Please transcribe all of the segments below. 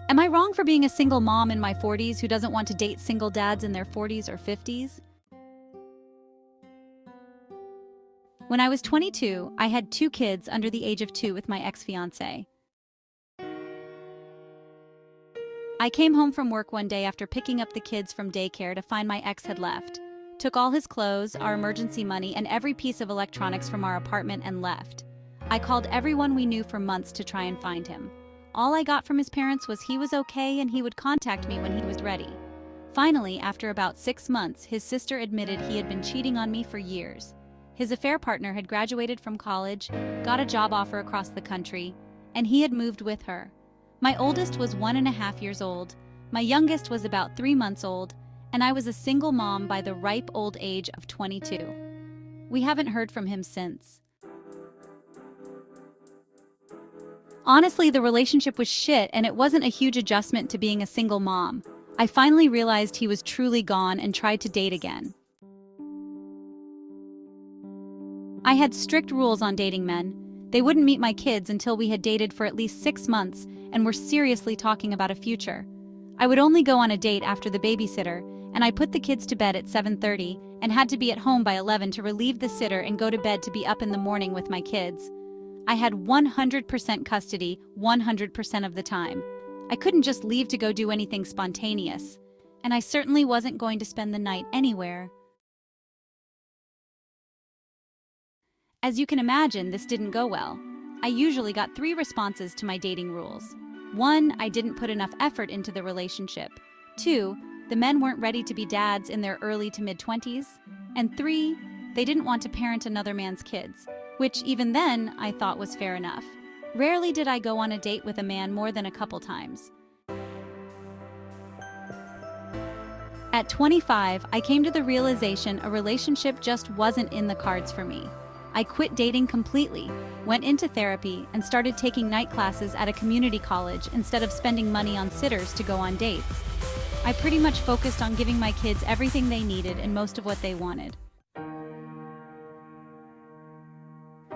Am I wrong for being a single mom in my 40s who doesn't want to date single dads in their 40s or 50s? When I was 22, I had 2 kids under the age of 2 with my ex-fiancé. I came home from work one day after picking up the kids from daycare to find my ex had left, took all his clothes, our emergency money, and every piece of electronics from our apartment and left. I called everyone we knew for months to try and find him. All I got from his parents was he was okay and he would contact me when he was ready. Finally, after about 6 months, his sister admitted he had been cheating on me for years. His affair partner had graduated from college, got a job offer across the country, and he had moved with her. My oldest was 1.5 years old, my youngest was about 3 months old, and I was a single mom by the ripe old age of 22. We haven't heard from him since. Honestly, the relationship was shit and it wasn't a huge adjustment to being a single mom. I finally realized he was truly gone and tried to date again. I had strict rules on dating men. They wouldn't meet my kids until we had dated for at least 6 months and were seriously talking about a future. I would only go on a date after the babysitter, and I put the kids to bed at 7:30 and had to be at home by 11 to relieve the sitter and go to bed to be up in the morning with my kids. I had 100% custody 100% of the time. I couldn't just leave to go do anything spontaneous, and I certainly wasn't going to spend the night anywhere. As you can imagine, this didn't go well. I usually got 3 responses to my dating rules. 1, I didn't put enough effort into the relationship. 2, the men weren't ready to be dads in their early to mid-20s. And 3, they didn't want to parent another man's kids, which even then I thought was fair enough. Rarely did I go on a date with a man more than a couple times. At 25, I came to the realization a relationship just wasn't in the cards for me. I quit dating completely, went into therapy, and started taking night classes at a community college instead of spending money on sitters to go on dates. I pretty much focused on giving my kids everything they needed and most of what they wanted.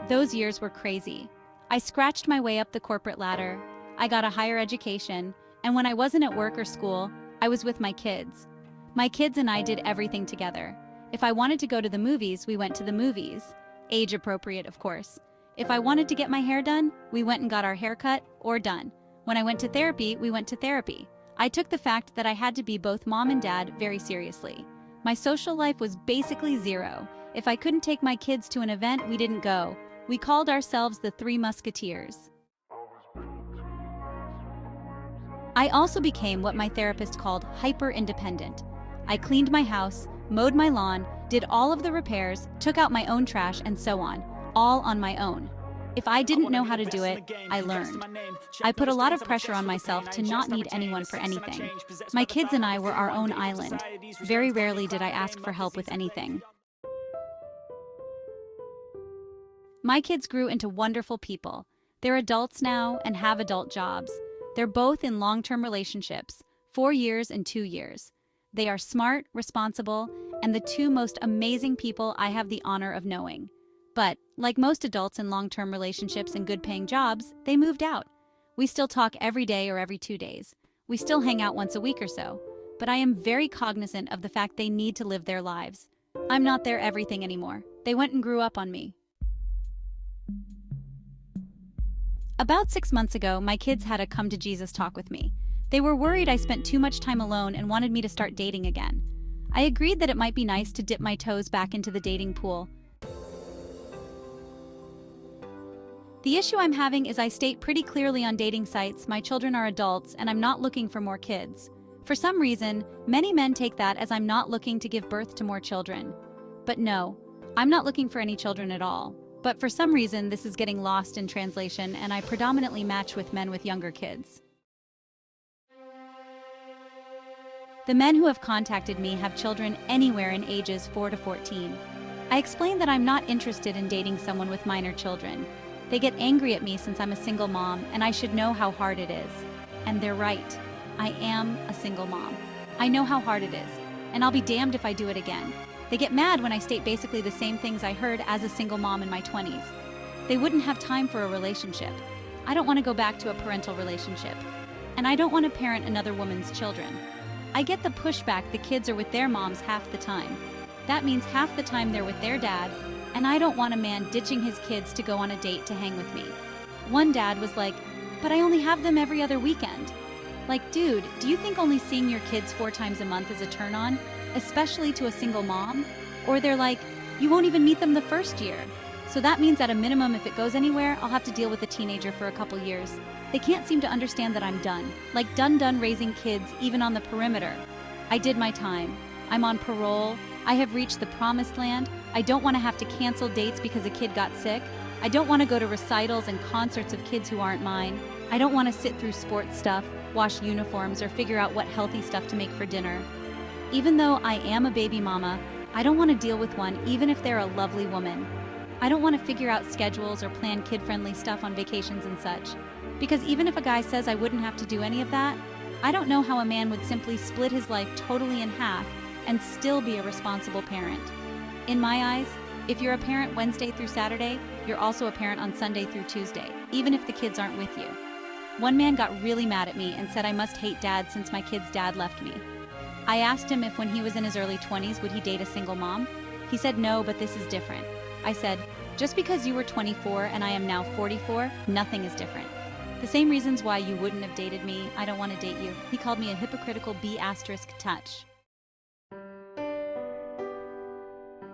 Those years were crazy. I scratched my way up the corporate ladder, I got a higher education, and when I wasn't at work or school, I was with my kids. My kids and I did everything together. If I wanted to go to the movies, we went to the movies. Age appropriate, of course. If I wanted to get my hair done, we went and got our hair cut or done. When I went to therapy, we went to therapy. I took the fact that I had to be both mom and dad very seriously. My social life was basically zero. If I couldn't take my kids to an event, we didn't go. We called ourselves the Three Musketeers. I also became what my therapist called hyper-independent. I cleaned my house, mowed my lawn, did all of the repairs, took out my own trash, and so on, all on my own. If I didn't know how to do it, I learned. I put a lot of pressure on myself to not need anyone for anything. My kids and I were our own island. Very rarely did I ask for help with anything. My kids grew into wonderful people. They're adults now and have adult jobs. They're both in long-term relationships, 4 years and 2 years. They are smart, responsible, and the 2 most amazing people I have the honor of knowing. But, like most adults in long-term relationships and good-paying jobs, they moved out. We still talk every day or every 2 days. We still hang out once a week or so. But I am very cognizant of the fact they need to live their lives. I'm not their everything anymore. They went and grew up on me. About 6 months ago, my kids had a come-to-Jesus talk with me. They were worried I spent too much time alone and wanted me to start dating again. I agreed that it might be nice to dip my toes back into the dating pool. The issue I'm having is I state pretty clearly on dating sites my children are adults and I'm not looking for more kids. For some reason, many men take that as I'm not looking to give birth to more children. But no, I'm not looking for any children at all. But for some reason, this is getting lost in translation and I predominantly match with men with younger kids. The men who have contacted me have children anywhere in ages 4 to 14. I explain that I'm not interested in dating someone with minor children. They get angry at me since I'm a single mom and I should know how hard it is. And they're right. I am a single mom. I know how hard it is, and I'll be damned if I do it again. They get mad when I state basically the same things I heard as a single mom in my 20s. They wouldn't have time for a relationship. I don't want to go back to a parental relationship. and I don't want to parent another woman's children. I get the pushback the kids are with their moms half the time. That means half the time they're with their dad, and I don't want a man ditching his kids to go on a date to hang with me. One dad was like, "But I only have them every other weekend." Like, dude, do you think only seeing your kids 4 times a month is a turn on, especially to a single mom? Or they're like, you won't even meet them the first year. So that means at a minimum, if it goes anywhere, I'll have to deal with a teenager for a couple years. They can't seem to understand that I'm done. Like done raising kids, even on the perimeter. I did my time. I'm on parole. I have reached the promised land. I don't want to have to cancel dates because a kid got sick. I don't want to go to recitals and concerts of kids who aren't mine. I don't want to sit through sports stuff, wash uniforms, or figure out what healthy stuff to make for dinner. Even though I am a baby mama, I don't want to deal with one even if they're a lovely woman. I don't want to figure out schedules or plan kid-friendly stuff on vacations and such. Because even if a guy says I wouldn't have to do any of that, I don't know how a man would simply split his life totally in half and still be a responsible parent. In my eyes, if you're a parent Wednesday through Saturday, you're also a parent on Sunday through Tuesday, even if the kids aren't with you. One man got really mad at me and said I must hate dad since my kid's dad left me. I asked him if when he was in his early 20s would he date a single mom? He said no, but this is different. I said, just because you were 24 and I am now 44, nothing is different. The same reasons why you wouldn't have dated me, I don't want to date you. He called me a hypocritical B** touch.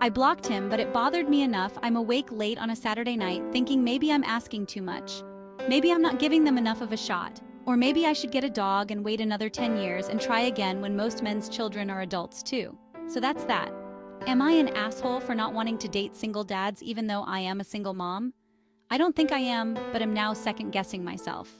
I blocked him, but it bothered me enough. I'm awake late on a Saturday night thinking maybe I'm asking too much. Maybe I'm not giving them enough of a shot. Or maybe I should get a dog and wait another 10 years and try again when most men's children are adults too. So that's that. Am I an asshole for not wanting to date single dads even though I am a single mom? I don't think I am, but am now second-guessing myself.